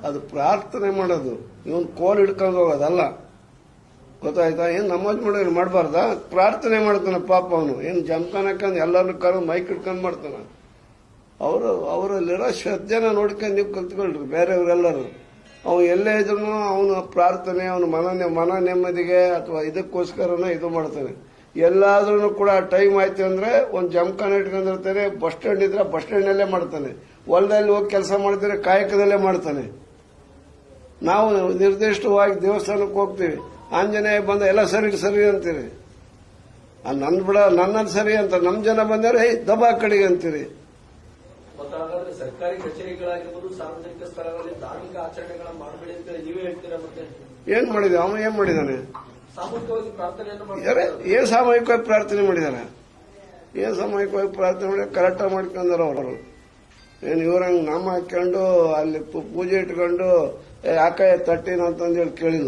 ಅದು ಪ್ರಾರ್ಥನೆ ಮಾಡೋದು. ಇವನ್ ಕೋಲ್ ಹಿಡ್ಕೊಂಡು ಹೋಗೋದಲ್ಲ, ಗೊತ್ತಾಯ್ತಾ? ಏನ್ ನಮಾಜ್ ಮಾಡೋದು ಮಾಡಬಾರ್ದ? ಪ್ರಾರ್ಥನೆ ಮಾಡ್ತಾನೆ ಪಾಪ ಅವನು. ಏನ್ ಜಮ್ಕಾನ್ ಹಾಕೊಂಡು ಎಲ್ಲರನ್ನು ಕರೆದು ಮೈಕ್ ಹಿಡ್ಕೊಂಡು ಮಾಡ್ತಾನ. ಅವರಲ್ಲಿರೋ ಶ್ರದ್ಧೆನ ನೋಡ್ಕೊಂಡು ನೀವು ಕಲ್ತ್ಕೊಳ್ರಿ ಬೇರೆಯವರೆಲ್ಲರೂ. ಅವನು ಎಲ್ಲೇ ಇದ್ರು ಅವನು ಪ್ರಾರ್ಥನೆ, ಅವನು ಮನ ನೆಮ್ಮದಿಗೆ ಅಥವಾ ಇದಕ್ಕೋಸ್ಕರನ ಇದು ಮಾಡ್ತಾನೆ. ಎಲ್ಲಾದ್ರೂ ಕೂಡ ಟೈಮ್ ಆಯ್ತು ಅಂದ್ರೆ ಒಂದು ಜಮ್ಕಾನ್ ಇಟ್ಕೊಂಡಿರ್ತಾನೆ. ಬಸ್ ಸ್ಟ್ಯಾಂಡ್ ಇದ್ರೆ ಬಸ್ ಸ್ಟ್ಯಾಂಡ್ನಲ್ಲೇ ಮಾಡ್ತಾನೆ. ಹೊಲದಲ್ಲಿ ಹೋಗಿ ಕೆಲಸ ಮಾಡ್ತಾರೆ, ಕಾಯಕದಲ್ಲೇ ಮಾಡ್ತಾನೆ. ನಾವು ನಿರ್ದಿಷ್ಟವಾಗಿ ದೇವಸ್ಥಾನಕ್ಕೆ ಹೋಗ್ತೀವಿ, ಆಂಜನೇಯ ಬಂದ ಎಲ್ಲ ಸರಿ ಅಂತೀರಿ. ನಂದ್ ಬಿಡ ನನ್ನಲ್ಲಿ ಸರಿ ಅಂತ ನಮ್ ಜನ ಬಂದರೆ ದಬಾ ಕಡೆಗೆ ಅಂತೀರಿ. ಸರ್ಕಾರಿ ಕಚೇರಿಗಳಾಗಿರ್ಬೋದು, ಸಾರ್ವಜನಿಕ ಸ್ಥಳಗಳಲ್ಲಿ ಧಾರ್ಮಿಕ ಆಚರಣೆಗಳನ್ನ ಮಾಡಬೇಡಿ ಅಂತ ನೀವೇ ಹೇಳ್ತೀರಾ. ಮತ್ತೆ ಏನ್ ಮಾಡಿದ ಅವನು? ಏನ್ ಮಾಡಿದಾನೆ? ಸಾಮೂಹಿಕವಾಗಿ ಪ್ರಾರ್ಥನೆಯನ್ನು ಏನ್ ಸಾಮೂಹಿಕವಾಗಿ ಪ್ರಾರ್ಥನೆ ಮಾಡಿದಾನೆ? ಏನ್ ಸಾಮೂಹಿಕವಾಗಿ ಪ್ರಾರ್ಥನೆ ಮಾಡಿ ಕರೆಕ್ಟಾಗಿ ಮಾಡ್ಕೊಂಡಾರ ಅವರು. ಏನ್ ಇವ್ರಂಗ್ ನಾಮ ಹಾಕೊಂಡು ಅಲ್ಲಿ ಪೂಜೆ ಇಟ್ಕೊಂಡು ಯಾಕೆ ತಟ್ಟಿನ ಅಂತಂದೇಳಿ ಕೇಳಿಲ್ಲ.